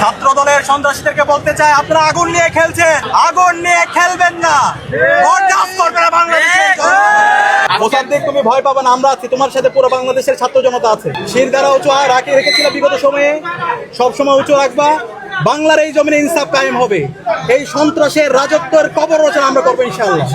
ছাত্র দলের সন্ত্রাসীদেরকে বলতে চাই, আপনারা আগুন নিয়ে খেলছেন, আগুন নিয়ে খেলবেন না, বরদাস্ত করবে না বাংলাদেশে। মোসাদ্দেক, তুমি ভয় পাবে না, আমরা আছি তোমার সাথে, পুরো বাংলাদেশের ছাত্র জনতা আছে। শিরদাঁড়া উঁচু রেখেছিল বিগত সময়ে, সবসময় উঁচু রাখবা। বাংলার এই জমিনে ইনসাফ কায়েম হবে, এই সন্ত্রাসের রাজত্বের কবর রচনা আমরা করবো ইনশাআল্লাহ।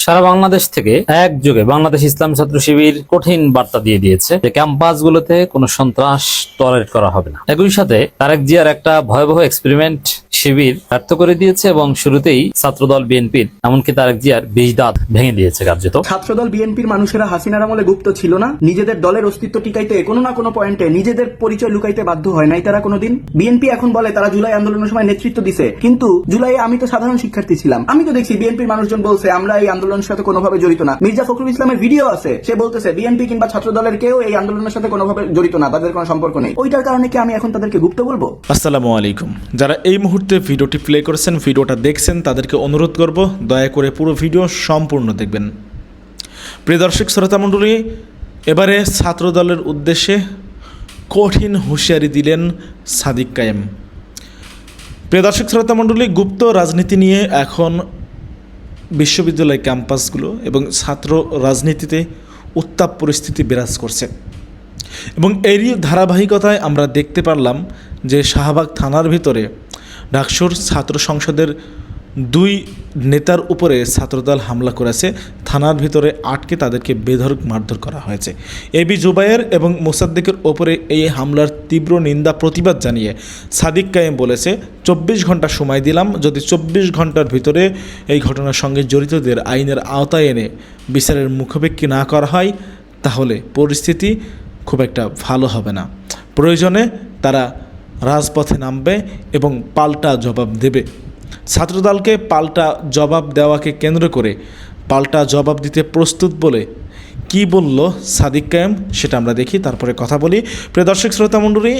সারা বাংলাদেশ থেকে একযোগে বাংলাদেশ ইসলাম ছাত্র শিবির কঠিন বার্তা দিয়ে দিয়েছে যে ক্যাম্পাসগুলোতে কোনো সন্ত্রাস টলারেট করা হবে না। একই সাথে তারেক জিয়ার একটা ভয়াবহ এক্সপেরিমেন্ট শিবির ব্যর্থ করে দিয়েছে এবং শুরুতেই ছাত্রদল বিএনপির এমনকি তারেক জিয়ার 20 দাঁত ভেঙে দিয়েছে কার্যত। ছাত্রদল বিএনপির মানুষেরা হাসিনার আমলে গুপ্ত ছিল না, নিজেদের দলের অস্তিত্ব টিকাইতে কোনো না কোনো পয়েন্টে নিজেদের পরিচয় লুকাইতে বাধ্য হয় নাই তারা কোনোদিন। বিএনপি এখন বলে তারা জুলাই আন্দোলনের সময় নেতৃত্ব দিছে, কিন্তু জুলাইয়ে আমি তো সাধারণ শিক্ষার্থী ছিলাম, আমি তো দেখছি বিএনপির মানুষজন বলছে আমরা এই আন্দোলনের সাথে কোনোভাবে জড়িত না। মির্জা ফখরুল ইসলামের ভিডিও আছে, সে বলতেছে বিএনপি কিংবা ছাত্রদলের কেউ এই আন্দোলনের সাথে কোনোভাবে জড়িত না, তাদের কোনো সম্পর্ক নেই। ওইটার কারণে কি আমি এখন তাদেরকে গুপ্ত বলবো? আসসালামু আলাইকুম। যারা এই মুহূর্তে ভিডিওটি প্লে করেছেন, ভিডিওটা দেখছেন, তাদেরকে অনুরোধ করব দয়া করে পুরো ভিডিও সম্পূর্ণ দেখবেন। প্রিয় দর্শক শ্রোতা মণ্ডলী, এবারে ছাত্রদলের উদ্দেশ্যে কঠিন হুঁশিয়ারি দিলেন সাদিক কায়েম। প্রিয় দর্শক শ্রোতা মণ্ডলী, গুপ্ত রাজনীতি নিয়ে এখন বিশ্ববিদ্যালয় ক্যাম্পাসগুলো এবং ছাত্র রাজনীতিতে উত্তাপ পরিস্থিতি বিরাজ করছে এবং এরই ধারাবাহিকতায় আমরা দেখতে পারলাম যে শাহবাগ থানার ভিতরে ডাকসুর ছাত্র সংসদের 2 নেতার উপরে ছাত্রদল হামলা করেছে। থানার ভিতরে আটকে তাদেরকে বেধড়ক মারধর করা হয়েছে। এবি জুবায়ের এবং মোসাদ্দেকের ওপরে এই হামলার তীব্র নিন্দা প্রতিবাদ জানিয়ে সাদিক কায়েম বলেছে, 24 ঘন্টা সময় দিলাম, যদি 24 ঘন্টার ভিতরে এই ঘটনার সঙ্গে জড়িতদের আইনের আওতায় এনে বিচারের মুখাপেক্ষী না করা হয় তাহলে পরিস্থিতি খুব একটা ভালো হবে না। প্রয়োজনে তারা রাজপথে নামবে এবং পাল্টা জবাব দেবে। ছাত্রদলকে পাল্টা জবাব দেওয়াকে কেন্দ্র করে পাল্টা জবাব দিতে প্রস্তুত বলে কি বলল সাদিক কায়েম সেটা আমরা দেখি, তারপরে কথা বলি। প্রিয় দর্শক শ্রোতা মণ্ডলী,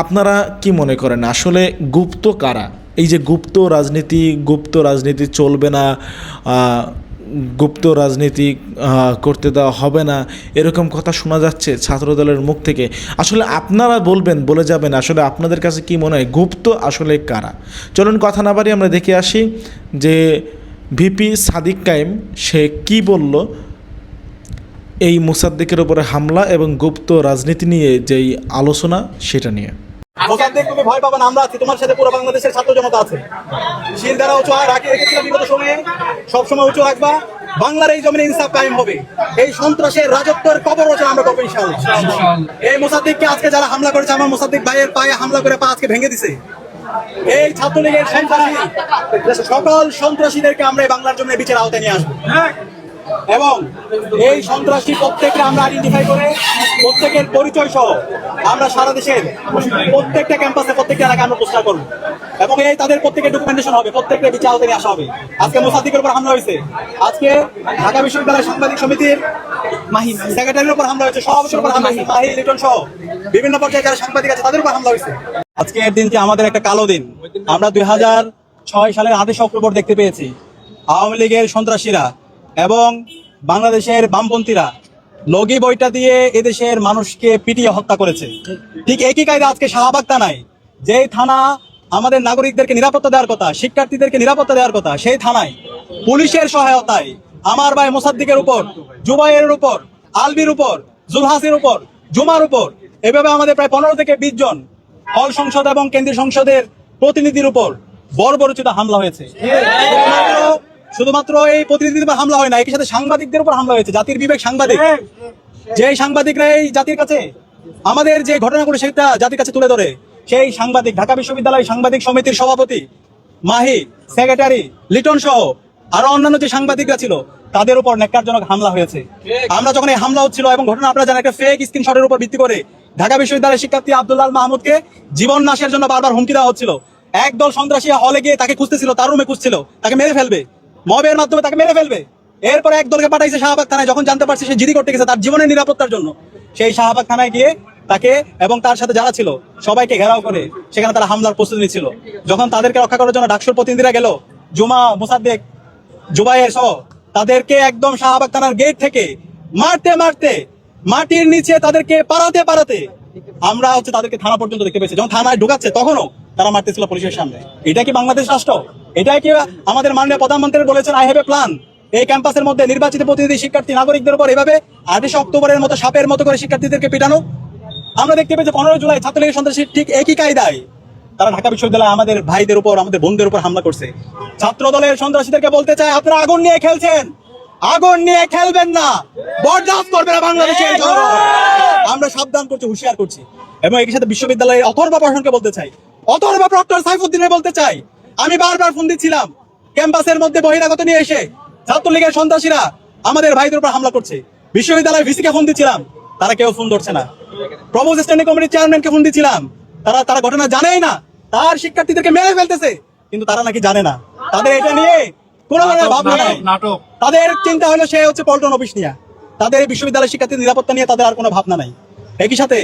আপনারা কি মনে করেন আসলে গুপ্ত কারা? এই যে গুপ্ত রাজনীতি চলবে না, গুপ্ত রাজনীতি করতে দেওয়া হবে না, এরকম কথা শোনা যাচ্ছে ছাত্রদলের মুখ থেকে। আসলে আপনারা বলে যাবেন আসলে আপনাদের কাছে কি মনে হয় গুপ্ত আসলে কারা? চলুন কথা না বাড়ি আমরা দেখে আসি যে ভিপি সাদিক কায়েম সে কি বলল এই মোসাদ্দেকের উপরে হামলা এবং গুপ্ত রাজনীতি নিয়ে যেই আলোচনা সেটা নিয়ে। মোসাদ্দেক, তুমি ভয় পাবে না, আমরা আছি তোমার সাথে, পুরো বাংলাদেশের ছাত্র জনতা আছে। শিরদাঁড়া উঁচু রেখেছিল বিগত সময়ে, সবসময় উঁচু রাখবা। বাংলার এই জমিনে ইনসাফ কায়েম হবে, এই সন্ত্রাসের রাজত্বের কবর রচনা আমরা করবো ইনশাআল্লাহ। এই মোসাদ্দেককে আজকে যারা হামলা করেছে, আমার মোসাদ্দেক ভাইয়ের পায়ে হামলা করে পা আজকে ভেঙে দিছে। এই ছাত্রলীগের সন্ত্রাসী সকল সন্ত্রাসীদেরকে আমরা এই বাংলার জন্য বিচার আওতায় নিয়ে আসবো এবং এই সন্ত্রাসী প্রত্যেককে আমরা আইডেন্টিফাই করে প্রত্যেকের পরিচয় সহ আমরা সারা দেশের প্রত্যেকটা ক্যাম্পাসে প্রত্যেকটা এলাকায় আমরা প্রচার করবো এবং এই তাদের প্রত্যেকের ডকুমেন্টেশন হবে, প্রত্যেকটা বিচার আওতায় নিয়ে আসা হবে। আজকে মোসাদ্দেকের উপর হামলা হয়েছে, আজকে ঢাকা বিশ্ববিদ্যালয় সাংবাদিক সমিতির সেক্রেটারির উপর হামলা হয়েছে, সভাপতির উপর হামলা হয়েছে, মাহি লিটন সহ বিভিন্ন পর্যায়ে যারা সাংবাদিক আছে তাদের উপর হামলা হয়েছে। আজকের দিনটি আমাদের একটা কালো দিন। আমরা 2006 সালের 28 অক্টোবর দেখতে পেয়েছি আওয়ামী লীগের সন্ত্রাসীরা এবং বাংলাদেশের বামপন্থীরা লগি বইটা দিয়ে এদেশের মানুষকে পিটিয়ে হত্যা করেছে। ঠিক একই কায়দা আজকে শাহবাগ থানায়, যে থানা আমাদের নাগরিকদেরকে নিরাপত্তা দেওয়ার কথা, শিক্ষার্থীদেরকে নিরাপত্তা দেওয়ার কথা, সেই থানায় পুলিশের সহায়তায় আমার ভাই মোসাদ্দেকের উপর, জুবাইরের উপর, আলবির উপর, জুলহাসের উপর, জুমার উপর, এভাবে আমাদের প্রায় 15 থেকে 20 জন হল সংসদ এবং কেন্দ্রীয় সংসদের প্রতিনিধির উপর বর্বরোচিত হামলা হয়েছে। শুধুমাত্র এই প্রতিনিধিদের উপর হামলা হয় না, একই সাথে সাংবাদিকদের উপর হামলা হয়েছে। জাতির বিবেক সাংবাদিক, যে সাংবাদিকরা এই জাতির কাছে আমাদের যে ঘটনাগুলো সেটা জাতির কাছে তুলে ধরে, সেই সাংবাদিক ঢাকা বিশ্ববিদ্যালয় সাংবাদিক সমিতির সভাপতি মাহি, সেক্রেটারি লিটন সহ আরো অন্যান্য যে সাংবাদিকরা ছিল তাদের উপর ন্যাক্কারজনক হামলা হয়েছে। আমরা যখন এই হামলা হচ্ছিল এবং ঘটনা আপনারা জানেন, একটা ফেক স্ক্রিনশটের উপর ভিত্তি করে ঢাকা বিশ্ববিদ্যালয়ের শিক্ষার্থী আব্দুল্লাহ মাহমুদকে জীবন নাশের জন্য বারবার হুমকি দেওয়া হচ্ছিল। একদল সন্ত্রাসী হলে গিয়ে তাকে খুঁজতেছিল, তার রুমে খুঁজছিল, তাকে মেরে ফেলবে, মবের মাধ্যমে তাকে মেরে ফেলবে। এরপরে একদলকে পাঠাইছে শাহবাগ থানায়, যখন জানতে পারছে সে জিডি করতে গেছে তার জীবনের নিরাপত্তার জন্য, সেই শাহবাগ থানায় গিয়ে তাকে এবং তার সাথে যারা ছিল সবাইকে ঘেরাও করে সেখানে তারা হামলার প্রস্তুতি নিচ্ছিল। যখন তাদেরকে রক্ষা করার জন্য ডাকসুর প্রতিনিধিরা গেল, জুমা, মোসাদ্দেক, জুবাইর সহ তাদেরকে একদম শাহবাগ থানার গেট থেকে মারতে মারতে মাটির নিচে তাদেরকে পাড়াতে আমরা তাদেরকে থানা পর্যন্ত দেখতে পেয়েছি। যখন থানায় ঢুকাচ্ছে তখনও তারা মারতেছিল পুলিশের সামনে। এটা কি বাংলাদেশ রাষ্ট্র? এটা কি আমাদের মাননীয় প্রধানমন্ত্রী বলেছেন আই হ্যাভ এ প্ল্যান? এই ক্যাম্পাসের মধ্যে নির্বাচিত প্রতিনিধি শিক্ষার্থী নাগরিকদের উপর এভাবে 28 অক্টোবরের মতো সাপের মতো করে শিক্ষার্থীদেরকে পিটানো। আমরা দেখতে পেয়েছি 15 জুলাই ছাত্রলীগের সন্ত্রাসী ঠিক একই কায়দায় তারা ঢাকা বিশ্ববিদ্যালয়ে আমাদের ভাইদের উপর, আমাদের বোনদের উপর হামলা করছে। ছাত্র দলের সন্ত্রাসীদেরকে বলতে চাই, আপনারা আগুন নিয়ে খেলছেন, আগুন নিয়ে খেলবেন না, বরদাস্ত করবে না বাংলাদেশের জনগণ। আমরা সাবধান করছি, হুঁশিয়ার করছি। এবং একই সাথে বিশ্ববিদ্যালয়ের অথর্বা প্রশাসনকে বলতে চাই, অথর্বা প্রক্টর সাইফুদ্দিনের বলতে চাই, আমি বারবার ফোন দিচ্ছিলাম ক্যাম্পাসের মধ্যে বহিরাগত নিয়ে এসে ছাত্রলীগের সন্ত্রাসীরা আমাদের ভাইদের উপর হামলা করছে। বিশ্ববিদ্যালয়ের ভিসিকে ফোন দিচ্ছিলাম, তারা কেউ ফোন ধরছে না। প্রভোস্ট স্ট্যান্ডিং কমিটির চেয়ারম্যানকে ফোন দিচ্ছিলাম, তারা ঘটনা জানেই না, তার শিক্ষার্থীদেরকে মেরে ফেলতেছে, কিন্তু তারা নাকি জানে না। তাদের এটা নিয়ে কোনো ধরনের ভাবনা নাই। তাদের চিন্তা হলো সে হচ্ছে পল্টন অফিস নিয়ে, তাদের এই বিশ্ববিদ্যালয়ের শিক্ষার্থীর নিরাপত্তা নিয়ে তাদের আর কোনো ভাবনা নাই। একই সাথে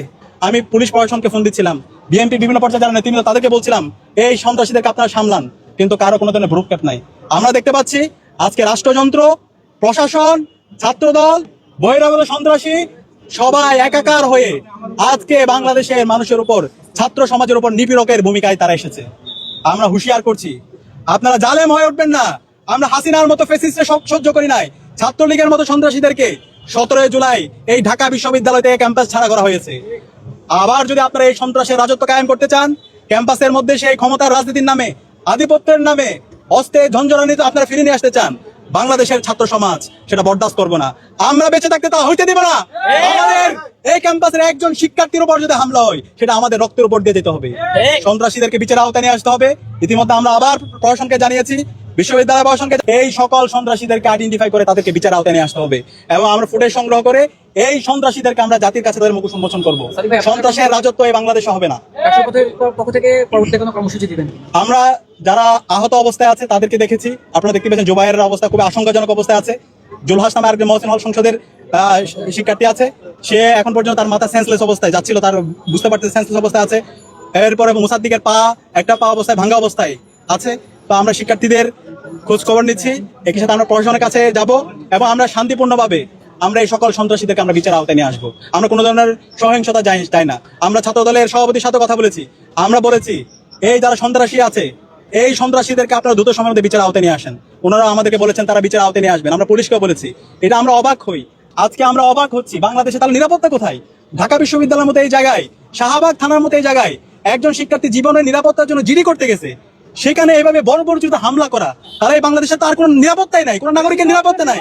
আমি পুলিশ প্রশাসনকে ফোন দিচ্ছিলাম, বিএনপি বিভিন্ন পর্যায়ে যারা নেতৃবৃন্দ তাদেরকে বলছিলাম এই সন্ত্রাসীদেরকে আপনারা সামলান, কিন্তু কারো কোনো ধরনের ভ্রুক্ষেপ নাই। আমরা দেখতে পাচ্ছি আজকে রাষ্ট্রযন্ত্র, প্রশাসন, ছাত্রদল, বহিরাগত সন্ত্রাসী সবাই একাকার হয়ে আজকে বাংলাদেশের মানুষের উপর, ছাত্র সমাজের উপর নিপীড়কের ভূমিকায় তারা এসেছে। আমরা হুঁশিয়ার করছি, আপনারা জালেম হয়ে উঠবেন না। আমরা হাসিনার মতো ফেসিস্টে সহ্য করি নাই, ছাত্রলীগের মতো সন্ত্রাসীদেরকে 17 জুলাই এই ঢাকা বিশ্ববিদ্যালয় থেকে ক্যাম্পাস ছাড়া করা হয়েছে। আবার যদি আপনারা এই সন্ত্রাসের রাজত্ব কায়েম করতে চান, ক্যাম্পাসের মধ্যে সেই ক্ষমতার রাজনীতির নামে, আধিপত্যের নামে অস্ত্রে ঝঞ্ঝরানিতে আপনারা ফিরে নিয়ে আসতে চান, বাংলাদেশের ছাত্র সমাজ সেটা বরদাস্ত করবো না। আমরা বেঁচে থাকতে তা হইতে দিব না। আমাদের এই ক্যাম্পাসের একজন শিক্ষার্থীর উপর যদি হামলা হয়, সেটা আমাদের রক্তের উপর দিয়ে যেতে হবে। সন্ত্রাসীদেরকে বিচারের আওতায় নিয়ে আসতে হবে। ইতিমধ্যে আমরা আবার প্রশাসনকে জানিয়েছি, বিশ্ববিদ্যালয় প্রশাসনকে, এই সকল সন্ত্রাসীদেরকে আইডেন্টিফাই করে তাদেরকে বিচার আওতায় নিয়ে আসতে হবে। এবং আমরা ফুটেজ সংগ্রহ করে এই সন্ত্রাসীদেরকে আমরা জাতির কাছে তাদের মুখ উন্মোচন করবো। সন্ত্রাসের রাজত্ব এই বাংলাদেশে হবে না। পক্ষ থেকে পরবর্তী কোনো কর্মসূচি দিবেন? আমরা যারা আহত অবস্থায় আছে তাদেরকে দেখেছি, আপনারা দেখতে পেয়েছেন জুবাইরের অবস্থা খুবই আশঙ্কাজনক অবস্থায় আছে। জুলহাস নামে আরেকজন মহসিন হল সংসদের শিক্ষার্থী আছে, সে এখন পর্যন্ত তার মাথা সেন্সলেস অবস্থায় যাচ্ছিল, তার বুঝতে পারতেছে সেন্সলেস অবস্থায় আছে। এরপরে মুসাদ্দিকের একটা পা অবস্থায় ভাঙ্গা অবস্থায় আছে। তো আমরা শিক্ষার্থীদের খোঁজ খবর নিচ্ছি, একই সাথে আমরা প্রশাসনের কাছে যাব এবং আমরা শান্তিপূর্ণভাবে আমরা এই সকল সন্ত্রাসীদেরকে আমরা বিচার আওতায় নিয়ে আসবো। আমরা কোনো ধরনের সহিংসতা চাই না। আমরা ছাত্র দলের সভাপতির সাথে কথা বলেছি, আমরা বলেছি এই যারা সন্ত্রাসী আছে এই সন্ত্রাসীদেরকে আপনারা দ্রুত সময়ের মধ্যে বিচার আওতায় নিয়ে আসেন। ওনারা আমাদেরকে বলেছেন তারা বিচার আওতায় নিয়ে আসবেন। আমরা পুলিশকেও বলেছি। এটা আমরা অবাক হই, আজকে আমরা অবাক হচ্ছি, বাংলাদেশে তাহলে নিরাপত্তা কোথায়? ঢাকা বিশ্ববিদ্যালয়ের মতো এই জায়গায়, শাহবাগ থানার মতো এই জায়গায় একজন শিক্ষার্থী জীবনের নিরাপত্তার জন্য জিডি করতে গেছে, সেখানে এভাবে বড় বড় যদি হামলা করা, তাহলে এই বাংলাদেশে তার কোনো নিরাপত্তাই নাই, কোনো নাগরিকের নিরাপত্তা নাই,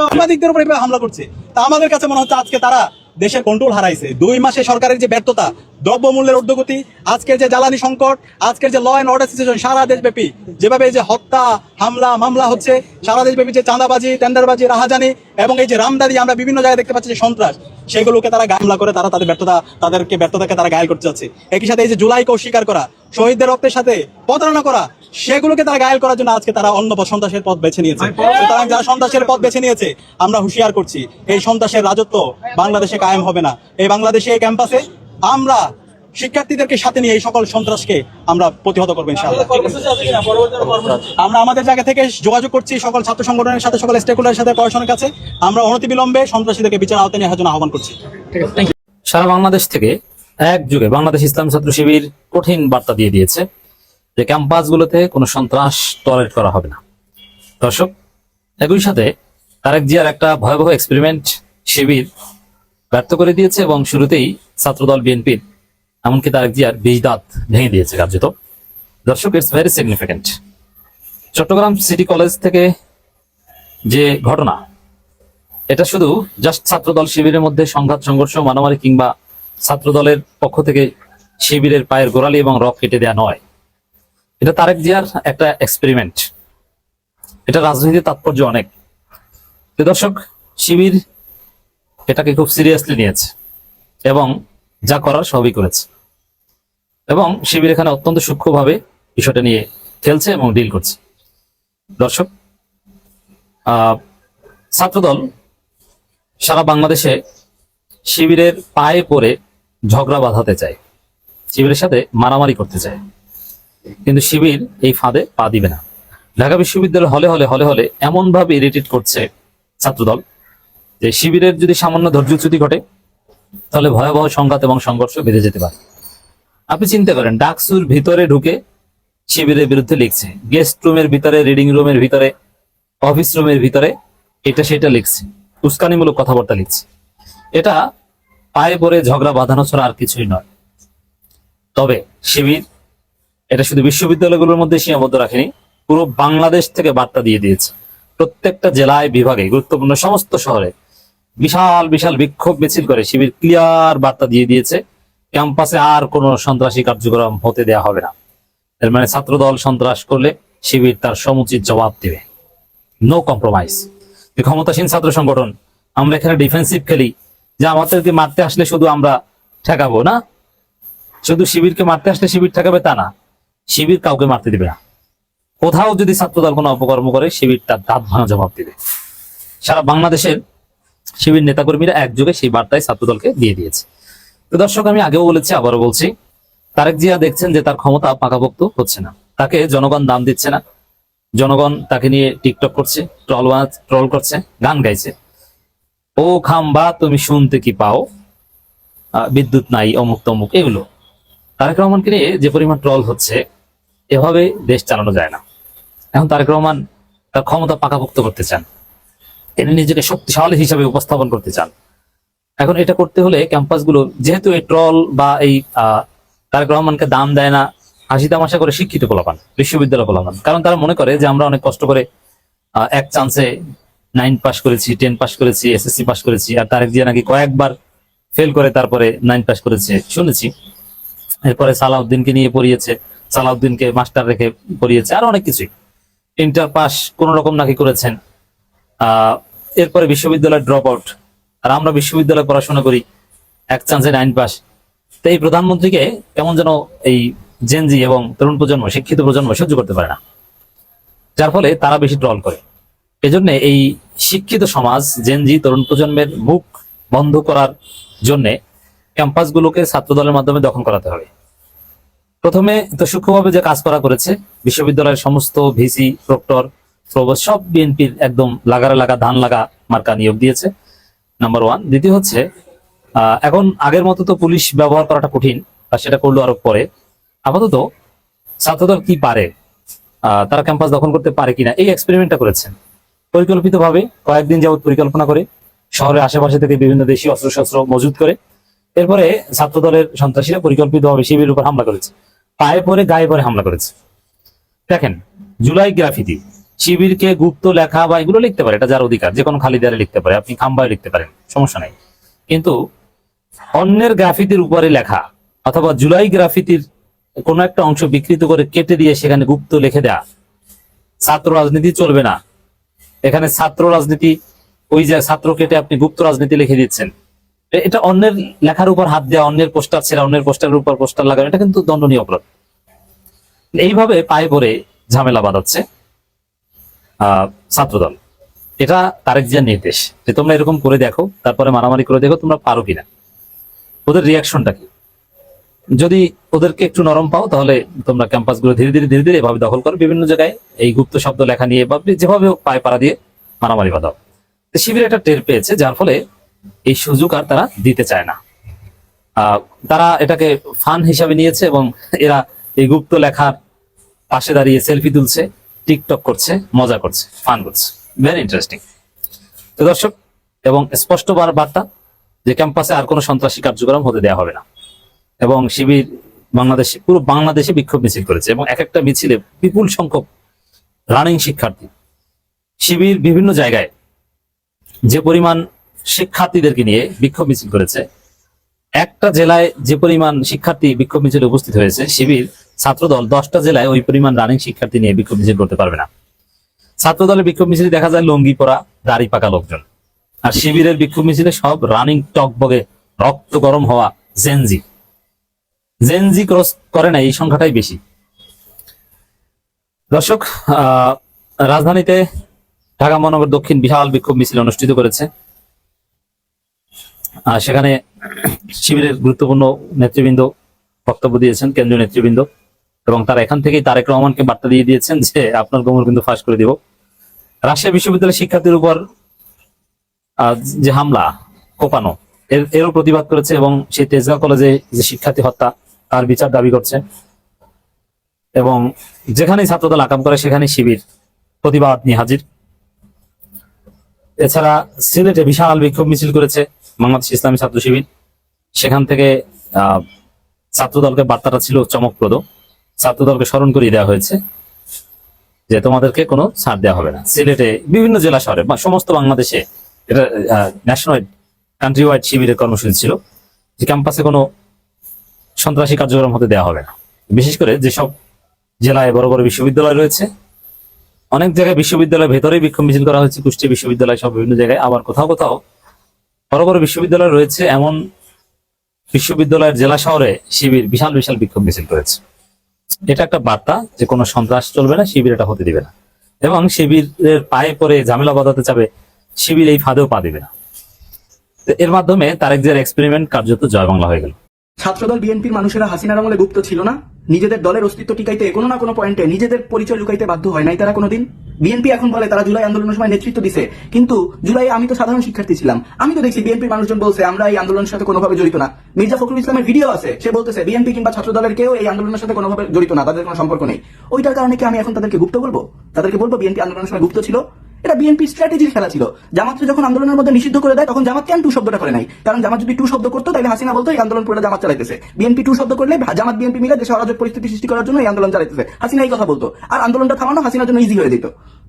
সাংবাদিকদের উপর এভাবে হামলা করছে। তা আমাদের কাছে মনে হচ্ছে আজকে তারা দেশের কন্ট্রোল হারাইছে। 2 মাসে সরকারের যে ব্যর্থতা, দ্রব্যমূল্যের ঊর্ধ্বগতি, আজকের যে জ্বালানি সংকট, আজকের যে ল অ্যান্ড অর্ডার সিচুয়েশন সারা দেশব্যাপী, যেভাবে এই যে হত্যা, হামলা, মামলা হচ্ছে সারা দেশব্যাপী, যে চাঁদাবাজি, টেন্ডারবাজি, রাহাজানি এবং এই যে রামদারি আমরা বিভিন্ন জায়গায় দেখতে পাচ্ছি যে সন্ত্রাস, সেগুলোকে তারা হামলা করে তারা তাদের ব্যর্থতাকে তারা ঘায়েল করতে যাচ্ছে। একই সাথে এই যে জুলাইকে অস্বীকার করা, শহীদদের রক্তের সাথে প্রতারণা করা, সেগুলোকে তারা ঘায়েল করার জন্য আজকে তারা অন্য সন্ত্রাসের পথ বেছে নিয়েছে। সুতরাং যারা সন্ত্রাসের পথ বেছে নিয়েছে, আমরা হুঁশিয়ার করছি এই সন্ত্রাসের রাজত্ব বাংলাদেশে কায়েম হবে না। এই বাংলাদেশে এই ক্যাম্পাসে আমরা শিক্ষার্থীদেরকে সাথে নিয়ে এই সকল সন্ত্রাসকে আমরা প্রতিহত করবো ইনশাআল্লাহ। আমরা আমাদের জায়গা থেকে যোগাযোগ করছি সকল ছাত্র সংগঠনের সাথে, সকল স্টেকহোল্ডারের সাথে, প্রশাসনের কাছে। আমরা অনতিবিলম্বে সন্ত্রাসীদেরকে বিচার আওতায় নেওয়ার জন্য আহ্বান করছি। সারা বাংলাদেশ থেকে একযোগে বাংলাদেশ ইসলাম ছাত্র শিবির কঠিন বার্তা দিয়ে দিয়েছে যে ক্যাম্পাসগুলোতে কোনো সন্ত্রাস টলারেট করা হবে না। দর্শক, একই সাথে তারেক জিয়ার একটা ভয়াবহ এক্সপেরিমেন্ট শিবির ব্যর্থ করে দিয়েছে এবং শুরুতেই ছাত্রদল বিএনপির, এমনকি তারেক জিয়ার 20 দাঁত ভেঙে দিয়েছে কার্যত। দর্শক, it's very significant. Chittagong city college থেকে যে ঘটনা, এটা শুধু জাস্ট ছাত্রদল শিবিরের মধ্যে সংঘাত, সংঘর্ষ, মারামারি কিংবা ছাত্রদলের পক্ষ থেকে শিবিরের পায়ের গোড়ালি এবং রক কেটে দেওয়া নয়, এটা তারেক জিয়ার একটা এক্সপেরিমেন্ট। এটা রাজনীতির তাৎপর্য অনেক। তো দর্শক, শিবির এটাকে খুব সিরিয়াসলি নিয়েছে এবং যা করার সবই করেছে, এবং শিবির এখানে অত্যন্ত সূক্ষ্মভাবে বিষয়টা নিয়ে খেলছে এবং ডিল করছে। দর্শক, ছাত্রদল সারা বাংলাদেশে শিবিরের পায়ে পড়ে ঝগড়া বাঁধাতে চায়, শিবিরের সাথে মারামারি করতে চায়, কিন্তু শিবির এই ফাঁদে পা দিবে না। ঢাকা বিশ্ববিদ্যালয় হলে হলে এমন ভাবে ইরিটেট করছে ছাত্রদল যে শিবিরের যদি সামান্য ধৈর্যচ্যুতি ঘটে, তাহলে ভয়াবহ সংঘাত এবং সংঘর্ষ বেঁধে যেতে পারে। আপনি চিন্তা করেন, ডাকসুর ভিতরে ঢুকে শিবিরের বিরুদ্ধে লিখছে, গেস্ট রুমের ভিতরে, রিডিং রুমের ভিতরে, অফিস রুমের ভিতরে এটা সেটা লিখছে, উস্কানিমূলক কথাবার্তা লিখছে। এটা পায়ে পড়ে ঝগড়া বাঁধানো ছাড়া আর কিছুই নয়। তবে শিবির এটা শুধু বিশ্ববিদ্যালয়গুলোর মধ্যে সীমাবদ্ধ রাখেনি, পুরো বাংলাদেশ থেকে বার্তা দিয়ে দিয়েছে। প্রত্যেকটা জেলায়, বিভাগে, গুরুত্বপূর্ণ সমস্ত শহরে বিশাল বিশাল বিক্ষোভ মিছিল করে শিবির ক্লিয়ার বার্তা দিয়ে দিয়েছে, ক্যাম্পাসে আর কোনো সন্ত্রাসী কার্যক্রম হতে দেওয়া হবে না। এর মানে ছাত্রদল সন্ত্রাস করলে শিবির তার সমুচিত জবাব দেবে, নো কম্প্রোমাইজ। ক্ষমতাসীন ছাত্র সংগঠন আমরা এখানে ডিফেন্সিভ খেলি, যে আমাদেরকে মারতে আসলে শুধু আমরা ঠেকাবো না, শুধু শিবিরকে মারতে আসলে শিবির ঠেকাবে তা না, শিবির কাউকে মারতে দিবে না। কোথাও যদি ছাত্রদল কোনো অপকর্ম করে শিবির তার দাঁত ভাঙা জবাব দিবে। সারা বাংলাদেশের শিবির নেতাকর্মীরা একযোগে সেই বার্তায় ছাত্রদলকে দিয়ে দিয়েছে। তো দর্শক, আমি আগেও বলেছি, আবারও বলছি, তারেক জিয়া দেখছেন যে তার ক্ষমতা পাকাপোক্ত হচ্ছে না, তাকে জনগণ দাম দিচ্ছে না, জনগণ তাকে নিয়ে টিকটক করছে, ট্রল করছে, গান গাইছে, ও খাম্বা তুমি শুনতে কি পাও, বিদ্যুৎ নাই, অমুক তমুক, এগুলো। তারেক রহমানকে নিয়ে যে পরিমাণ ট্রল হচ্ছে, এভাবে দেশ চালানো যায় না। এখন তারেক রহমান তার ক্ষমতা পাকাপোক্ত করতে চান, তিনি নিজেকে শক্তিশালী হিসাবে উপস্থাপন করতে চান। এখন এটা করতে হলে ক্যাম্পাসগুলো যেহেতু এই ট্রল বা এই তারেক রহমানকে দাম দেয় না, হাসি তামাশা করে শিক্ষিত পোলাপান, বিশ্ববিদ্যালয় পোলাপান, কারণ তারা মনে করে যে আমরা অনেক কষ্ট করে এক চান্সে 9 পাস করেছি, 10 পাস করেছি, এসএসসি পাস করেছি, আর তারেক জিয়া নাকি কয়েকবার ফেল করে তারপরে 9 পাস করেছে শুনেছি। এরপরে সালাউদ্দিনকে নিয়ে পড়িয়েছে, সালাউদ্দিনকে মাস্টার রেখে পড়িয়েছে, আর অনেক কিছুই। ইন্টার পাস কোন রকম নাকি করেছেন, এরপরে বিশ্ববিদ্যালয় ড্রপ আউট, আর আমরা বিশ্ববিদ্যালয়ে পড়াশোনা করি, এক চান্সে 9 পাস। তো এই প্রধানমন্ত্রীকে কেমন যেন এই জেনজি এবং তরুণ প্রজন্ম, শিক্ষিত প্রজন্ম সহ্য করতে পারে না, যার ফলে তারা বেশি ট্রল করে। এজন্য এই শিক্ষিত সমাজ, জেনজি তরুণ প্রজন্মের মুখ বন্ধ করার জন্য ক্যাম্পাসগুলোকে ছাত্রদলের মাধ্যমে দখল করাতে হবে। প্রথমে তো সূক্ষ্মভাবে যে কাজ করা করেছে, বিশ্ববিদ্যালয়ের সমস্ত ভিসি, প্রক্টর, প্রভোস্ট সব বিএনপির একদম লাগারে লাগা ধান লাগা মার্কা নিয়োগ দিয়েছে, নাম্বার 1। দ্বিতীয় হচ্ছে, এখন আগের মতো তো পুলিশ ব্যবহার করাটা কঠিন, আর সেটা করলো আরো পরে। আপাতত ছাত্রদল কি পারে, তারা ক্যাম্পাস দখল করতে পারে কিনা, এই এক্সপেরিমেন্টটা করেছেন পরিকল্পিতভাবে। কয়েকদিন যাবত পরিকল্পনা করে শহরের আশেপাশে থেকে বিভিন্ন দেশীয় অস্ত্রশস্ত্র মজুত করে, এরপরে ছাত্রদলের সন্ত্রাসীরা পরিকল্পিতভাবে শিবিরের উপর হামলা করেছে, পায়ে পরে গায়ে পরে হামলা করেছে। দেখেন, জুলাই গ্রাফিতি, শিবিরকে গুপ্ত লেখা বা এগুলো লিখতে পারে, এটা যার অধিকার, যে কোনো খালি দেয়ালে লিখতে পারে, আপনি খাম্বায় লিখতে পারেন, সমস্যা নাই। কিন্তু অন্যের গ্রাফিতির উপরে লেখা অথবা জুলাই গ্রাফিতির কোন একটা অংশ বিকৃত করে কেটে দিয়ে সেখানে গুপ্ত লিখে দেয়া, ছাত্র রাজনীতি চলবে না। এখানে ছাত্র রাজনীতি, ওই যে ছাত্র কেটে আপনি গুপ্ত রাজনীতি লিখে দিচ্ছেন, এটা অন্যের লেখার উপর হাত দেওয়া, অন্যের পোস্টার ছেড়া, অন্যের পোস্টারের উপর পোস্টার লাগানো, এটা কিন্তু দণ্ডনীয় অপরাধ। এইভাবে পায়ে পড়ে ঝামেলা বাঁধাচ্ছে ছাত্রদল। এটা তারেক জিয়ার নির্দেশ যে তোমরা এরকম করে দেখো, তারপরে মারামারি করে দেখো তোমরা পারো কিনা, ওদের রিয়াকশনটা কি। যদি ওদেরকে একটু নরম পাও, তাহলে তোমরা ক্যাম্পাসগুলো ধীরে ধীরে ধীরে ধীরে এভাবে দখল করো, বিভিন্ন জায়গায় এই গুপ্ত শব্দ লেখা নিয়ে বা যেভাবে পায়ে পাড়া দিয়ে মারামারি বাঁধাও। শিবির একটা টের পেয়েছে, যার ফলে এই সুযোগ আর তারা দিতে চায় না। তারা এটাকে ফান হিসাবে নিয়েছে এবং এরা এই গুপ্ত লেখার পাশে দাঁড়িয়ে সেলফি তুলছে, টিকটক করছে, মজা করছে, ফান করছে। Very interesting. তো দর্শক, এবং স্পষ্ট বার্তা যে ক্যাম্পাসে আর কোনো সন্ত্রাসী কার্যক্রম হতে দেওয়া হবে না। এবং শিবির বাংলাদেশে, পুরো বাংলাদেশে বিক্ষোভ মিছিল করেছে এবং এক একটা মিছিলে বিপুল সংখ্যক রানিং শিক্ষার্থী। শিবির বিভিন্ন জায়গায় যে পরিমাণ শিক্ষার্থীদেরকে নিয়ে বিক্ষোভ মিছিল করেছে, একটা জেলায় যে পরিমাণ শিক্ষার্থী বিক্ষোভ মিছিলে উপস্থিত হয়েছে, শিবির ছাত্রদল 10টা জেলায় ওই পরিমাণ রানিং শিক্ষার্থী নিয়ে বিক্ষোভ মিছিল করতে পারবে না। ছাত্রদলের বিক্ষোভ মিছিলে দেখা যায় লুঙ্গি পরা, দাড়ি পাকা লোকজন, আর শিবিরের বিক্ষোভ মিছিলে সব রানিং টকবগে রক্ত গরম হওয়া জেনজি। জেনজি ক্রস করে না, এই সংখ্যাটাই বেশি। দর্শক, রাজধানীতে ঢাকা মহানগর দক্ষিণ বিশাল বিক্ষোভ মিছিল অনুষ্ঠিত করেছে। সেখানে শিবিরের গুরুত্বপূর্ণ নেতৃবৃন্দ বক্তব্য দিয়েছেন, কেন্দ্রীয় নেতৃবৃন্দ, এবং তারা এখান থেকেই তারেক রহমানকে বার্তা দিয়ে দিয়েছেন যে আপনার গোমর কিন্তু ফাঁস করে দিব। রাজশাহী বিশ্ববিদ্যালয়ের শিক্ষার্থীর উপর যে হামলা, কোপানো, এরও প্রতিবাদ করেছে এবং সেই তেজগাঁও কলেজে যে শিক্ষার্থী হত্যা তার বিচার দাবি করছে এবং যেখানেই ছাত্রদল আকাম করে সেখানেই শিবির প্রতিবাদ নিয়ে হাজির। এছাড়া সিলেটে বিশাল বিক্ষোভ মিছিল করেছে বাংলাদেশ ইসলামী ছাত্র শিবির। সেখান থেকে ছাত্রদলকে বার্তাটা ছিল চমকপ্রদ। ছাত্রদলকে স্মরণ করিয়ে দেওয়া হয়েছে যে তোমাদেরকে কোনো ছাড় দেওয়া হবে না। সিলেটে বিভিন্ন জেলা শহরে বা সমস্ত বাংলাদেশে এটা ন্যাশনাল কান্ট্রি ওয়াইড শিবিরের কর্মসূচি ছিল যে ক্যাম্পাসে কোনো সন্ত্রাসী কার্যক্রম হতে দেওয়া হবে না। বিশেষ করে যেসব জেলায় বড় বড় বিশ্ববিদ্যালয় রয়েছে, অনেক জায়গায় বিশ্ববিদ্যালয়ের ভেতরেই বিক্ষোভ মিছিল করা হয়েছে, কুষ্টিয়া বিশ্ববিদ্যালয় সব বিভিন্ন জায়গায়। আবার কোথাও কোথাও বড় বড় বিশ্ববিদ্যালয় রয়েছে, এমন বিশ্ববিদ্যালয়ের জেলা শহরে শিবির বিশাল বিশাল বিক্ষোভ মিছিল করেছে। এটা একটা বার্তা যে কোনো সন্ত্রাস চলবে না, শিবির এটা হতে দিবে না এবং শিবিরের পায়ে পরে ঝামেলা বাঁধাতে চাবে, শিবির এই ফাঁদেও পা দিবে না। তো এর মাধ্যমে তারেক জিয়ার এক্সপেরিমেন্ট কার্যত জয় বাংলা হয়ে গেল। ছাত্রদল বিএনপির মানুষেরা হাসিনার আমলে গুপ্ত ছিল না? নিজেদের দলের অস্তিত্ব টিকাইতে কোনো না কোনো পয়েন্টে নিজেদের পরিচয় লুকাইতে বাধ্য হয় নাই তারা কোনোদিন? বিএনপি এখন বলে তারা জুলাই আন্দোলনের সময় নেতৃত্ব দিছে, কিন্তু জুলাই আমি তো সাধারণ শিক্ষার্থী ছিলাম, আমি তো দেখছি বিএনপির মানুষজন বলছে আমরা এই আন্দোলনের সাথে কোনোভাবে জড়িত না। মির্জা ফখরুল ইসলামের ভিডিও আছে, সে বলতেছে বিএনপি কিংবা ছাত্রদলের কেউ এই আন্দোলনের সাথে কোনোভাবে জড়িত না, তাদের কোনো সম্পর্ক নেই। ওইটার কারণে কি আমি এখন তাদেরকে গুপ্ত বলবো? তাদেরকে বলবো বিএনপি আন্দোলনের সময় গুপ্ত ছিল? এটা বিএনপি স্ট্র্যাটেজির খেলা ছিল। জামাতকে যখন আন্দোলনের মধ্যে নিষিদ্ধ করে দেয় তখন জামাত কেন টু শব্দটা করে নাই? কারণ জামাত যদি টু শব্দ করতো তাহলে হাসিনা বলতো এই আন্দোলন পুরো জামাত চালাইতেছে। বিএনপি টু শব্দ করলে জামাত বিএনপি মিলে দেশে অরাজক পরিস্থিতি সৃষ্টি করার জন্য এই আন্দোলন চালাইতেছে, হাসিনা এই কথা বলতো, আর আন্দোলনটা থামানো হাসিনার জন্য ইজি হয়ে যেত।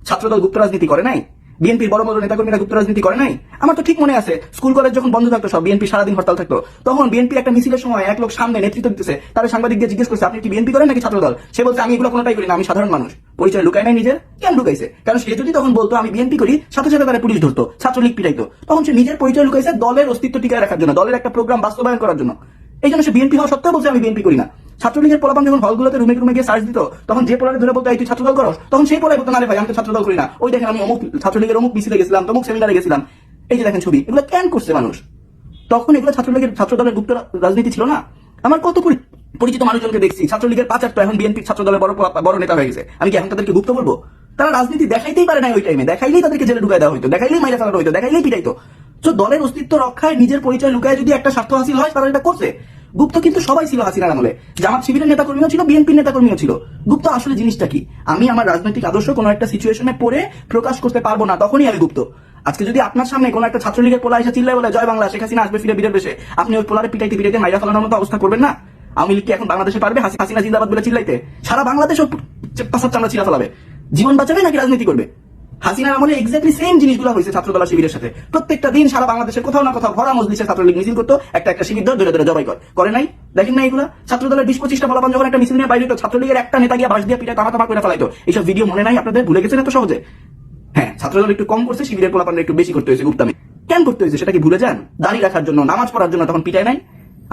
ছাত্রদল গুপ্ত রাজনীতি করে নাই? বিএনপির বড় বড় নেতাকর্মীরা গুপ্ত রাজনীতি করে নাই? আমার তো ঠিক মনে আছে স্কুল কলেজ যখন বন্ধ থাকতো, সব বিএনপি সারাদিন হরতাল থাকতো, তখন বিএনপি একটা মিছিলের সময় এক লোক সামনে নেতৃত্ব দিতেছে, তার সাংবাদিকদের জিজ্ঞেস করছে আপনি কি বিএনপি করেন নাকি ছাত্রদল? সে বলছে আমি এগুলো কোনোটাই করি না, আমি সাধারণ মানুষ। পরিচয় লুকায় নাই নিজের? কেন লুকাইছে? কারণ সে যদি তখন বলতো আমি বিএনপি করি, সাথে সাথে তারা পুলিশ ধরতো, ছাত্রলীগ পিটাইতো। তখন সে নিজের পরিচয় লুকাইছে দলের অস্তিত্ব টিকায় রাখার জন্য, দলের একটা প্রোগ্রাম বাস্তবায়ন করার জন্য। এই জন্য সে বিএনপি হওয়া সত্ত্বেও বলছে আমি বিএনপি করি না। ছাত্রলীগের পোলাপান যখন হলগুলোতে রুমে রুমে গিয়ে সার্চ দিত, তখন যে পোলারে ধরে বলতো এই তুই ছাত্রদল করস, তখন সেই পোলাই বলতো না রে ভাই আমি তো ছাত্রদল করি না, ওই দেখেন আমি অমুক ছাত্রলীগের অমুক মিছিলে গেছিলাম, তমুক সেমিনারে গেছিলাম, এই যে দেখেন ছবি। এগুলো কেন করছে মানুষ? তখন এগুলো ছাত্রলীগের ছাত্রদলের গুপ্ত রাজনীতি ছিল না? আমার কত পরিচিত মানুষজনকে দেখছি ছাত্রলীগের পাচার তো এখন বিএনপি ছাত্রদলের বড় নেতা হয়ে গেছে, আমি কি এখন তাদেরকে গুপ্ত বলবো? তারা রাজনীতি দেখাইতেই পারে না ওই টাইমে, দেখাইলেই তাদেরকে জেলে ঢুকাই দেওয়া হইতো, দেখাইলেই মাইরা ফেলানো হইতো, দেখাইলেই পিটাইতো। তো দলের অস্তিত্ব রক্ষায় নিজের পরিচয় লুকায় যদি একটা স্বার্থ হাসিল হয় তারা এটা করছে। গুপ্ত কিন্তু সবাই ছিল হাসিনার আমলে, জামাত শিবিরের নেতাকর্মীও ছিল, বিএনপির নেতাকর্মীও ছিল। গুপ্ত আসলে জিনিসটা কি? আমি আমার রাজনৈতিক আদর্শ কোনো একটা সিচুয়েশনে পড়ে প্রকাশ করতে পারবো না, তখনই আমি গুপ্ত। আজকে যদি আপনার সামনে কোনো একটা ছাত্রলীগের পোলা এসে চিল্লায় বলে জয় বাংলা শেখ হাসিনা আসবে ফিরে বিরের বেশে, আপনি ওই পোলারে পিটাইতে পিটাইতে মাইরা ফেলানোর মতো অবস্থা করবেন না? আওয়ামী লীগ কি এখন বাংলাদেশে পারবে হাসিনা জিন্দাবাদ বলে চিল্লাইতে? সারা বাংলাদেশও পাশার চামড়া ছিঁড়া ফেলাবে। জীবন বাঁচাবে নাকি রাজনীতি করবে? হাসিনার আমলে এক্স্যাক্টলি সেম জিনিসগুলো হয়েছে ছাত্রদল শিবিরের সাথে। প্রত্যেকটা দিন সারা বাংলাদেশের কোথাও না কোথাও ভরা মজলিসে ছাত্রলীগ মিছিল করতো, একটা শিবির ধরে ধরে জবাই করে নাই? দেখেন না এগুলা? ছাত্রদলের 20-25টা পোলাপান যখন একটা মিছিল নিয়ে বাইরে হতো, ছাত্রলীগের একটা নেতা গিয়ে বাস দিয়ে পিঠা তামা করে ফেলাইতো। এইসব ভিডিও মনে নাই আপনাদের? ভুলে গেছেন এত সহজে? হ্যাঁ, ছাত্রদল একটু কম করছে, শিবিরের পোলাপান একটু বেশি করতে হয়েছে গুপ্তামি। কেন করতে হয়েছে সেটা কি ভুলে যান? দাড়ি রাখার জন্য, নামাজ পড়ার জন্য তখন পিটায় নাই?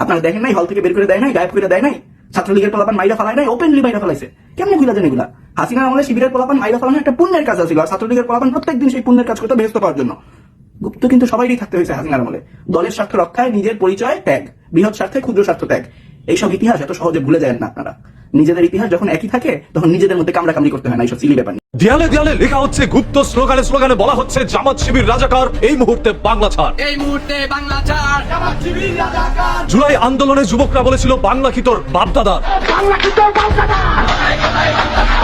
আপনারা দেখেন নাই? হল থেকে বের করে দেয় নাই, গায়েব করে দেয় নাই? ছাত্রলীগের পোলাপান মাইরা ফেলায় নাই, ওপেনলি মাইরা ফেলাইছে। কেমনে ভুলে যান এগুলা? হাসিনার আমলে শিবিরের পোলাপান মাইরা ফেলানো একটা পুণ্যের কাজ ছিল, আর ছাত্রলীগের পোলাপান প্রত্যেকদিন সেই পুণ্যের কাজ করতে ব্যস্ত পাওয়ার জন্য। গুপ্ত কিন্তু সবাইই থাকতে হয়েছে হাসিনার আমলে। দলের স্বার্থ রক্ষায় নিজের পরিচয় ত্যাগ, বৃহৎ স্বার্থে ক্ষুদ্র স্বার্থ ত্যাগ। এইসব ইতিহাস এত সহজে ভুলে যায় না আপনারা। নিজেদের ইতিহাস যখন একই থাকে তখন নিজেদের মধ্যে কামড়াকামড়ি করতে হয় না, এইসব সিলি ব্যাপার। দেয়ালে দেয়ালে লেখা হচ্ছে গুপ্ত স্লোগানে স্লোগানে বলা হচ্ছে জামাত শিবির রাজাকার, এই মুহূর্তে বাংলা ছাড়, এই মুহূর্তে বাংলা ছাড়, জামাত শিবির রাজাকার। জুলাই আন্দোলনে যুবকরা বলেছিল বাংলা কি তোর বাপদাদার, বাংলা কি তোর বাপদাদার।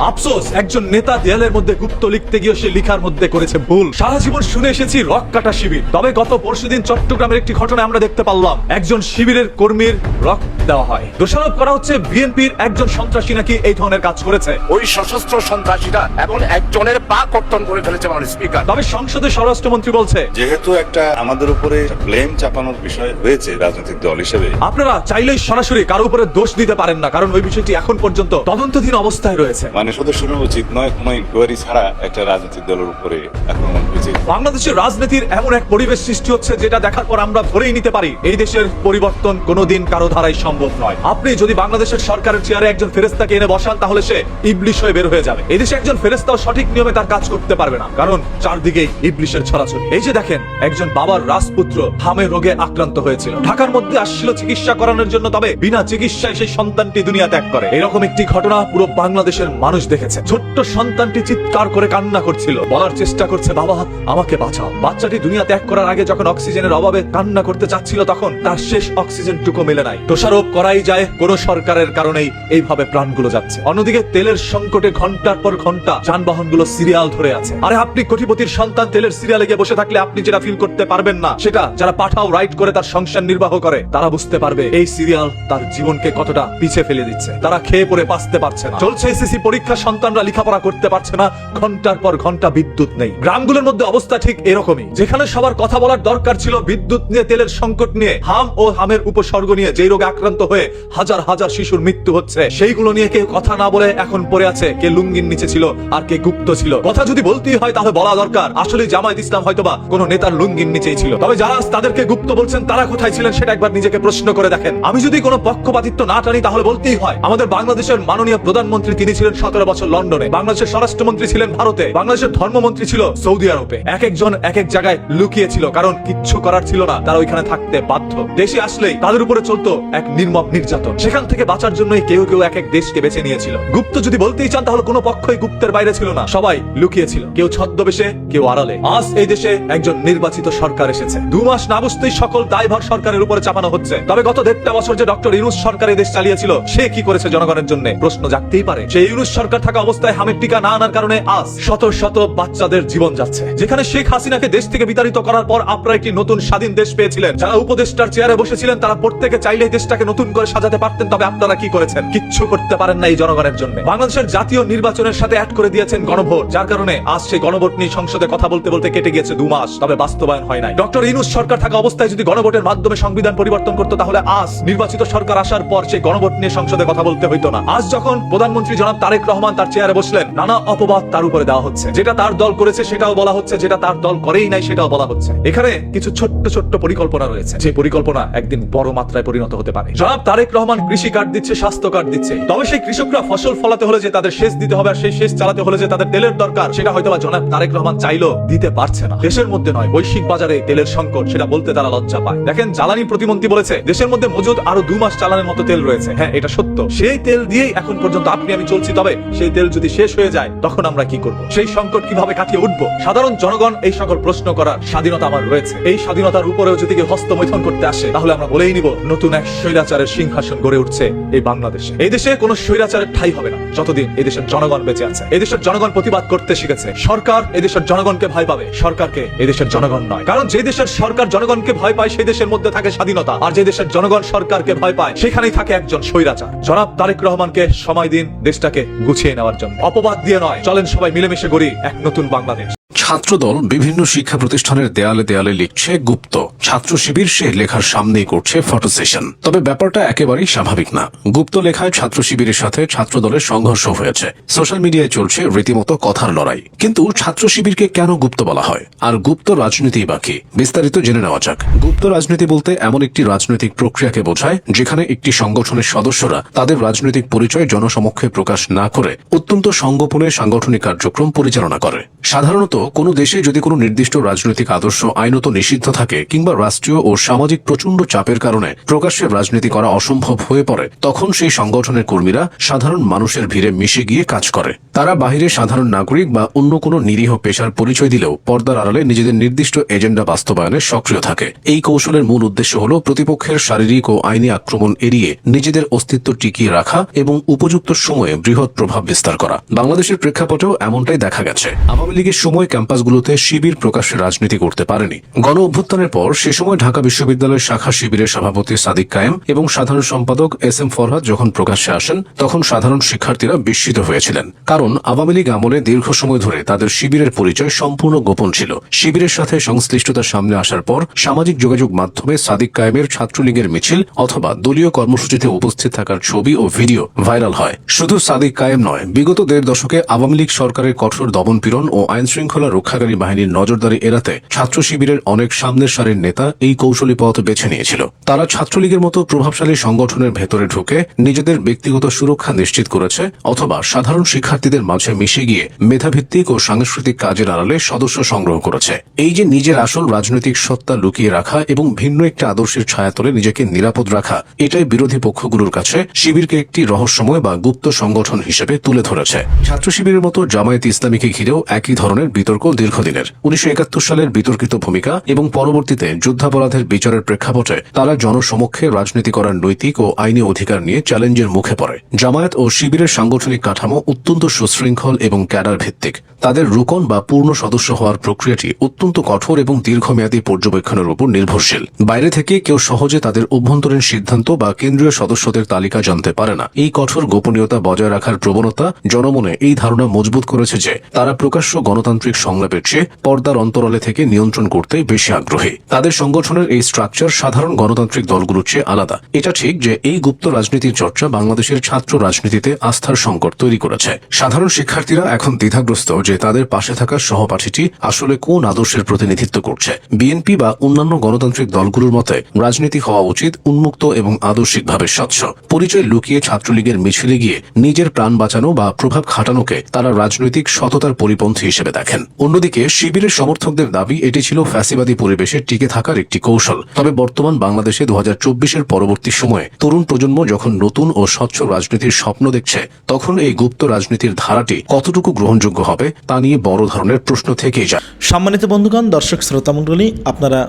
আফসোস একজন নেতা দেয়ালের মধ্যে গুপ্ত লিখতে গিয়ে সে লিখার মধ্যে করেছে ভুল। সারা জীবন শুনে এসেছি রক কাটা শিবির, তবে গত পরশুদিন চট্টগ্রামের একটি ঘটনায় আমরা দেখতে পারলাম একজন শিবিরের কর্মীর রক দেওয়া হয়। দোষারোপ করা হচ্ছে বিএনপির একজন সন্ত্রাসী নাকি এই ধরনের কাজ করেছে। ওই সশস্ত্র সন্ত্রাসীরা এবং একজনের পা কর্তন করে ফেলেছে মাননীয় স্পিকার। তবে সংসদে স্বরাষ্ট্রমন্ত্রী বলছে যেহেতু একটা আমাদের উপরে ব্লেম চাপানোর বিষয় হয়েছে রাজনৈতিক দল হিসেবে, আপনারা চাইলেই সরাসরি কারো উপরে দোষ দিতে পারেন না, কারণ ওই বিষয়টি এখন পর্যন্ত তদন্তাধীন অবস্থায় রয়েছে। মানে সদস্যরা উচিত নয় কোনো ইনকোয়ারি ছাড়া একটা রাজনৈতিক দলের উপরে আক্রমণ হয়েছে। বাংলাদেশের রাজনীতির এমন এক পরিবেশ সৃষ্টি হচ্ছে যেটা দেখার পর আমরা ধরেই নিতে পারি এই দেশের পরিবর্তন কোনোদিন কারো ধারাই সম্ভব নয়। আপনি যদি বাংলাদেশের সরকারের চেয়ারে একজন ফেরেস্তাকে এনে বসান তাহলে সে ইবলিশ হয়ে বের হয়ে যাবে। এই দেশে একজন ফেরেস্তাও সঠিক নিয়মে তার কাজ করতে পারবে না, কারণ চারদিকেই ইবলিশের ছড়াছড়ি। এই যে দেখেন একজন বাবার রাজপুত্র হামে রোগে আক্রান্ত হয়েছিল, ঢাকার মধ্যে আসছিল চিকিৎসা করানোর জন্য, তবে বিনা চিকিৎসায় সেই সন্তানটি দুনিয়া ত্যাগ করে। এরকম একটি ঘটনা পুরো বাংলাদেশের মানুষ দেখে দেখেছে। ছোট্ট সন্তানটি চিৎকার করে কান্না করছিল, বলার চেষ্টা করছে, বাবা আমাকে বাঁচাও। বাচ্চাটি দুনিয়া ত্যাগ করার আগে যখন অক্সিজেনের অভাবে কান্না করতে চাচ্ছিল, তখন তার শেষ অক্সিজেনটুকু মেলে নাই। দোষারোপ করাই যায় কোন সরকারের কারণেই এইভাবে প্রাণগুলো যাচ্ছে। অন্যদিকে তেলের সংকটে ঘন্টার পর ঘন্টা যানবাহনগুলো সিরিয়াল ধরে আছে। আরে আপনি কোটিপতির সন্তান তেলের সিরিয়ালে গিয়ে বসে থাকলে আপনি যেটা ফিল করতে পারবেন না, সেটা যারা পাঠাও রাইড করে তার সংসার নির্বাহ করে তারা বুঝতে পারবে। এই সিরিয়াল তার জীবনকে কতটা পিছে ফেলে দিচ্ছে। তারা খেয়ে পরে বাঁচতে পারছে না, চলছে এসএসসি পরীক্ষা, সন্তানরা লেখাপড়া করতে পারছে না, ঘন্টার পর ঘন্টা বিদ্যুৎ নেই। গ্রামগুলোর মধ্যে অবস্থা ঠিক এরকমই, যেখানে সবার কথা বলার দরকার ছিল বিদ্যুৎ নিয়ে, তেলের সংকট নিয়ে, হাম ও হামের উপসর্গ নিয়ে, যেই রোগে আক্রান্ত হয়ে হাজার হাজার শিশুর মৃত্যু হচ্ছে, সেইগুলো নিয়ে কেউ কথা না বলে এখন পড়ে আছে কে লুঙ্গির নিচে ছিল আর কে গুপ্ত ছিল। কথা যদি বলতেই হয় তাহলে বলা দরকার আসলে জামায়াত ইসলাম হয়তোবা কোন নেতার লুঙ্গির নিচেই ছিল, তবে যারা তাদেরকে গুপ্ত বলছেন তারা কোথায় ছিলেন সেটা একবার নিজেকে প্রশ্ন করে দেখেন। আমি যদি কোনো পক্ষপাতিত্ব না টানি তাহলে বলতেই হয় আমাদের বাংলাদেশের মাননীয় প্রধানমন্ত্রী তিনি ছিলেন 17 বছর লন্ডনে, বাংলাদেশের স্বরাষ্ট্রমন্ত্রী ছিলেন ভারতে, বাংলাদেশের ধর্মমন্ত্রী ছিল সৌদি আরবে। এক একজন এক এক জায়গায় লুকিয়ে ছিল, কারণ কিচ্ছু করার ছিল না, তারা ওইখানে থাকতে বাধ্য। দেশে আসলেই তাদের উপরে চলতো এক নির্মম নির্যাতন, সেখান থেকে বাঁচার জন্যই কেউ কেউ এক এক দেশকে বেছে নিয়েছিল। গুপ্ত যদি বলতেই চান তাহলে কোনো পক্ষই গুপ্তের বাইরে ছিল না, সবাই লুকিয়ে ছিল, কেউ ছদ্মবেশে কেউ আড়ালে। আজ এই দেশে একজন নির্বাচিত সরকার এসেছে, 2 মাস না বুঝতেই সকল দায়ভার সরকারের উপরে চাপানো হচ্ছে। তবে গত 1.5 বছর যে ডক্টর ইউনূস সরকার এই দেশ চালিয়েছিল, সে কি করেছে জনগণের জন্য প্রশ্ন জাগতেই পারে। সেই ইউনূস সরকার থাকা অবস্থায় হামের টিকা না আনার কারণে আজ শত শত বাচ্চাদের জীবন যাচ্ছে। যেখানে শেখ হাসিনাকে দেশ থেকে বিতাড়িত করার পর আপনারা একটি নতুন স্বাধীন দেশ পেয়েছিলেন, যারা উপদেষ্টার চেয়ারে বসেছিলেন তারা প্রত্যেকে চাইলেই দেশটাকে নতুন করে সাজাতে পারতেন, তবে আপনারা কি করেছেন? কিচ্ছু করতে পারেন না এই জনগণের জন্য। বাংলাদেশের জাতীয় নির্বাচনের সাথে অ্যাড করে দিয়েছেন গণভোট, যার কারণে আজ সেই গণভোট নিয়ে সংসদে কথা বলতে বলতে কেটে গিয়েছে 2 মাস, তবে বাস্তবায়ন হয় নাই। ডক্টর ইউনূস সরকার থাকা অবস্থায় যদি গণভোটের মাধ্যমে সংবিধান পরিবর্তন করতো তাহলে আজ নির্বাচিত সরকার আসার পর সেই গণভোট নিয়ে সংসদে কথা বলতে হইতো না। আজ যখন প্রধানমন্ত্রী জনাব তারেক রহমান তার চেয়ারে বসলেন, নানা অপবাদ তার উপরে দেওয়া হচ্ছে, যেটা তার দল করেছে সেটাও বলা হচ্ছে, যেটা তার দল করেই নাই সেটাও বলা হচ্ছে। এখানে কিছু ছোট্ট ছোট্ট পরিকল্পনা রয়েছে, যে পরিকল্পনা একদিন বড় মাত্রায় পরিণত হতে পারে। জনাব তারেক রহমান কৃষি কার্ড দিচ্ছে, স্বাস্থ্য কার্ড দিচ্ছে, তবে সেই কৃষকরা ফসল ফলাতে হলে যে তাদের সেচ দিতে হবে, আর সেই সেচ চালাতে হলে যে তাদের তেলের দরকার, সেটা হয়তো বা জনাব তারেক রহমান চাইলেও দিতে পারছে না। দেশের মধ্যে নয়, বৈশ্বিক বাজারে তেলের সংকট, সেটা বলতে তারা লজ্জা পায়। দেখেন, জ্বালানি প্রতিমন্ত্রী বলেছে দেশের মধ্যে মজুদ আরো 2 মাস চালানোর মতো তেল রয়েছে। হ্যাঁ, এটা সত্য, সেই তেল দিয়েই এখন পর্যন্ত আপনি আমি চলছি, তবে সেই তেল যদি শেষ হয়ে যায় তখন আমরা কি করব? সেই সংকট কিভাবে কাটিয়ে উঠবো? সাধারণ জনগণ এই সকল প্রশ্ন করার স্বাধীনতা আমার রয়েছে। এই স্বাধীনতার উপরেও যদি কেউ হস্তমৈথন করতে আসে তাহলে আমরা বলেই নিব নতুন এক স্বৈরাচারের সিংহাসন গড়ে উঠছে এই বাংলাদেশে। এই দেশে কোনো স্বৈরাচারের ঠাঁই হবে না যতদিন এই দেশের জনগণ বেঁচে আছে। এই দেশের জনগণ প্রতিবাদ করতে শিখেছে। সরকার এই দেশের জনগণকে ভয় পাবে, সরকারকে এই দেশের জনগণ নয়। কারণ যে দেশের সরকার জনগণকে ভয় পায় সেই দেশের মধ্যে থাকে স্বাধীনতা, আর যে দেশের জনগণ সরকারকে ভয় পায় সেখানেই থাকে একজন স্বৈরাচার। জনাব তারেক রহমানকে সময় দিন দেশটাকে গুছিয়ে নেওয়ার জন্য, অপবাদ দিয়ে নয়। চলেন সবাই মিলেমিশে গড়ি এক নতুন বাংলাদেশ। ছাত্রদল বিভিন্ন শিক্ষা প্রতিষ্ঠানের দেয়ালে দেয়ালে লিখছে গুপ্ত, ছাত্র শিবির সে লেখার সামনেই করছে ফটো সেশন। তবে ব্যাপারটা একেবারেই স্বাভাবিক না। গুপ্ত লেখায় ছাত্র শিবিরের সাথে ছাত্রদলের সংঘর্ষ হয়েছে, সোশ্যাল মিডিয়ায় চলছে রীতিমতো কথার লড়াই। কিন্তু ছাত্র শিবিরকে কেন গুপ্ত বলা হয়, আর গুপ্ত রাজনীতি বাকি? বিস্তারিত জেনে নেওয়া যাক। গুপ্ত রাজনীতি বলতে এমন একটি রাজনৈতিক প্রক্রিয়াকে বোঝায় যেখানে একটি সংগঠনের সদস্যরা তাদের রাজনৈতিক পরিচয় জনসমক্ষে প্রকাশ না করে অত্যন্ত সংগোপনে সাংগঠনিক কার্যক্রম পরিচালনা করে। সাধারণত কোনো দেশে যদি কোনো নির্দিষ্ট রাজনৈতিক আদর্শ আইনত নিষিদ্ধ থাকে কিংবা রাষ্ট্রীয় ও সামাজিক প্রচন্ড চাপের কারণে প্রকাশ্যে রাজনীতি করা অসম্ভব হয়ে পড়ে, তখন সেই সংগঠনের কর্মীরা সাধারণ মানুষের ভিড়ে মিশে গিয়ে কাজ করে। তারা বাহিরে সাধারণ নাগরিক বা অন্য কোনো নিরীহ পেশার পরিচয় দিলেও পর্দার আড়ালে নিজেদের নির্দিষ্ট এজেন্ডা বাস্তবায়নে সক্রিয় থাকে। এই কৌশলের মূল উদ্দেশ্য হল প্রতিপক্ষের শারীরিক ও আইনি আক্রমণ এড়িয়ে নিজেদের অস্তিত্ব টিকিয়ে রাখা এবং উপযুক্ত সময়ে বৃহৎ প্রভাব বিস্তার করা। বাংলাদেশের প্রেক্ষাপটেও এমনটাই দেখা গেছে। আওয়ামী লীগের সময় ক্যাম্পাসগুলোতে শিবির প্রকাশ্যে রাজনীতি করতে পারেনি। গণ অভ্যুত্থানের পর সে সময় ঢাকা বিশ্ববিদ্যালয়ের শাখা শিবিরের সভাপতি সাদিক কায়েম এবং সাধারণ সম্পাদক SM ফরহাদ যখন প্রকাশ্যে আসেন তখন সাধারণ শিক্ষার্থীরা বিস্মিত হয়েছিলেন, কারণ আওয়ামী লীগ আমলে দীর্ঘ সময় ধরে তাদের শিবিরের পরিচয় সম্পূর্ণ গোপন ছিল। শিবিরের সাথে সংশ্লিষ্টতার সামনে আসার পর সামাজিক যোগাযোগ মাধ্যমে সাদিক কায়েমের ছাত্রলীগের মিছিল অথবা দলীয় কর্মসূচিতে উপস্থিত থাকার ছবি ও ভিডিও ভাইরাল হয়। শুধু সাদিক কায়েম নয়, বিগত 1.5 দশকে আওয়ামী লীগ সরকারের কঠোর দমনপীড়ন ও আইনশৃঙ্খলা শৃঙ্খলা রক্ষাকারী বাহিনীর নজরদারি এড়াতে ছাত্র শিবিরের অনেক সামনের সারির নেতা এই কৌশলী পথ বেছে নিয়েছিল। তারা ছাত্রলীগের মতো প্রভাবশালী সংগঠনের ভেতরে ঢুকে নিজেদের ব্যক্তিগত সুরক্ষা নিশ্চিত করেছে, অথবা সাধারণ শিক্ষার্থীদের মাঝে মিশে গিয়ে মেধাভিত্তিক ও সাংস্কৃতিক কাজের আড়ালে সদস্য সংগ্রহ করেছে। এই যে নিজের আসল রাজনৈতিক সত্তা লুকিয়ে রাখা এবং ভিন্ন একটি আদর্শের ছায়াতলে নিজেকে নিরাপদ রাখা, এটাই বিরোধী পক্ষগুলোর কাছে শিবিরকে একটি রহস্যময় বা গুপ্ত সংগঠন হিসেবে তুলে ধরেছে। ছাত্র শিবিরের মতো জামায়াত ইসলামীকে ঘিরেও একই ধরনের বিতর্ক দীর্ঘদিনের। 1971 সালের বিতর্কিত ভূমিকা এবং পরবর্তীতে যুদ্ধাপরাধের বিচারের প্রেক্ষাপটে তারা জনসমক্ষে রাজনীতি করার নৈতিক ও আইনি অধিকার নিয়ে চ্যালেঞ্জের মুখে পড়ে। জামায়াত ও শিবিরের সাংগঠনিক কাঠামো অত্যন্ত সুশৃঙ্খল এবং ক্যাডার ভিত্তিক। তাদের রুকন বা পূর্ণ সদস্য হওয়ার প্রক্রিয়াটি অত্যন্ত কঠোর এবং দীর্ঘমেয়াদী পর্যবেক্ষণের উপর নির্ভরশীল। বাইরে থেকে কেউ সহজে তাদের অভ্যন্তরীণ সিদ্ধান্ত বা কেন্দ্রীয় সদস্যদের তালিকা জানতে পারে না। এই কঠোর গোপনীয়তা বজায় রাখার প্রবণতা জনমনে এই ধারণা মজবুত করেছে যে তারা প্রকাশ্য গণতান্ত্রিক সংলাপের চেয়ে পর্দার অন্তরালে থেকে নিয়ন্ত্রণ করতে বেশি আগ্রহী। তাদের সংগঠনের এই স্ট্রাকচার সাধারণ গণতান্ত্রিক দলগুলোর চেয়ে আলাদা। এটা ঠিক যে এই গুপ্ত রাজনীতির চর্চা বাংলাদেশের ছাত্র রাজনীতিতে আস্থার সংকট তৈরি করেছে। সাধারণ শিক্ষার্থীরা এখন দ্বিধাগ্রস্ত যে তাদের পাশে থাকা সহপাঠীটি আসলে কোন আদর্শের প্রতিনিধিত্ব করছে। বিএনপি বা অন্যান্য গণতান্ত্রিক দলগুলোর মতে রাজনীতি হওয়া উচিত উন্মুক্ত এবং আদর্শিকভাবে স্বচ্ছ। পরিচয় লুকিয়ে ছাত্রলীগের মিছিলে গিয়ে নিজের প্রাণ বাঁচানো বা প্রভাব খাটানোকে তারা রাজনৈতিক সততার পরিপন্থী হিসেবে দেখেন। অন্যদিকে শিবিরের সমর্থকদের দাবি এটি ছিল ফ্যাসিবাদী পরিবেশে টিকে থাকার একটি কৌশল। তবে বর্তমান বাংলাদেশে 2024-এর পরবর্তী সময়ে তরুণ প্রজন্ম যখন নতুন ও স্বচ্ছ রাজনীতির স্বপ্ন দেখছে, তখন এই গুপ্ত রাজনীতির ধারাটি কতটুকু গ্রহণযোগ্য হবে তা নিয়ে বড় ধরনের প্রশ্ন থেকেই যায়। সম্মানিত বন্ধুগণ, দর্শক শ্রোতামণ্ডলী, আপনারা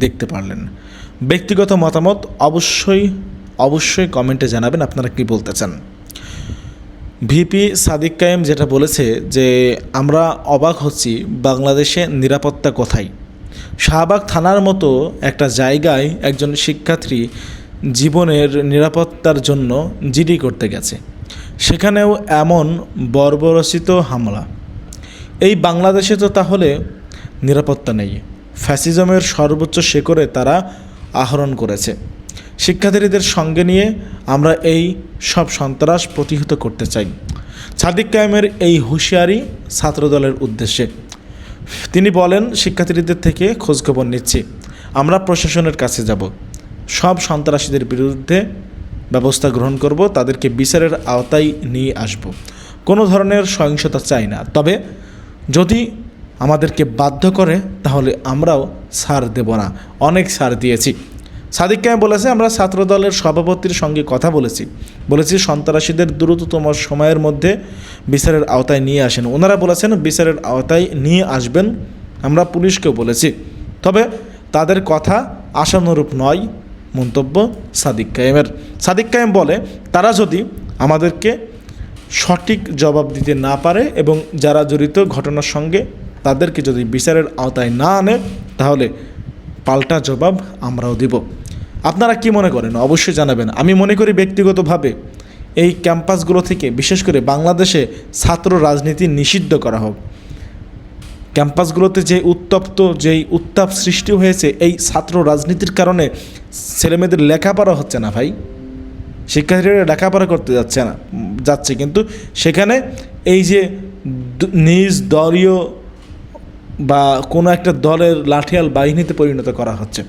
দেখতে পারলেন। ব্যক্তিগত মতামত অবশ্যই কমেন্টে জানাবেন আপনারা কি বলতে চান। ভিপি সাদিক কায়েম যেটা বলেছে যে আমরা অবাক হচ্ছি বাংলাদেশে নিরাপত্তা কোথায়। শাহবাগ থানার মতো একটা জায়গায় একজন শিক্ষার্থী জীবনের নিরাপত্তার জন্য জিডি করতে গেছে, সেখানেও এমন বর্বরচিত হামলা। এই বাংলাদেশে তো তাহলে নিরাপত্তা নেই। ফ্যাসিজমের সর্বোচ্চ শিখরে তারা আহরণ করেছে। শিক্ষার্থীদের সঙ্গে নিয়ে আমরা এই সব সন্ত্রাস প্রতিহত করতে চাই। সাদিক কায়েমের এই হুঁশিয়ারি ছাত্রদলের উদ্দেশ্যে। তিনি বলেন, শিক্ষার্থীদের থেকে খোঁজখবর নিচ্ছি, আমরা প্রশাসনের কাছে যাব, সব সন্ত্রাসীদের বিরুদ্ধে ব্যবস্থা গ্রহণ করব, তাদেরকে বিচারের আওতায় নিয়ে আসব। কোনো ধরনের সহিংসতা চাই না, তবে যদি আমাদেরকে বাধ্য করে তাহলে আমরাও ছাড় দেব না। অনেক ছাড় দিয়েছি। সাদিক কায়েম বলেছে, আমরা ছাত্রদলের সভাপতির সঙ্গে কথা বলেছি সন্ত্রাসীদের দ্রুততম সময়ের মধ্যে বিচারের আওতায় নিয়ে আসেন। ওনারা বলেছেন বিচারের আওতায় নিয়ে আসবেন। আমরা পুলিশকেও বলেছি, তবে তাদের কথা আশানুরূপ নয়। মন্তব্য সাদিক কায়েমের। সাদিক কায়েম বলে, তারা যদি আমাদেরকে সঠিক জবাব দিতে না পারে এবং যারা জড়িত ঘটনার সঙ্গে তাদেরকে যদি বিচারের আওতায় না আনে, তাহলে পাল্টা জবাব আমরাও দিব। আপনারা কি মনে করেন অবশ্যই জানাবেন। আমি মনে করি ব্যক্তিগতভাবে এই ক্যাম্পাসগুলো থেকে বিশেষ করে বাংলাদেশে ছাত্র রাজনীতি নিষিদ্ধ করা হোক। ক্যাম্পাসগুলোতে যেই উত্তাপ সৃষ্টি হয়েছে এই ছাত্র রাজনীতির কারণে ছেলেমেয়েদের লেখাপড়া হচ্ছে না ভাই। শিক্ষার্থীরা লেখাপড়া করতে যাচ্ছে কিন্তু সেখানে এই যে নিজ দলীয় বা কোনো একটা দলের লাঠিয়াল বাহিনীতে পরিণত করা হচ্ছে।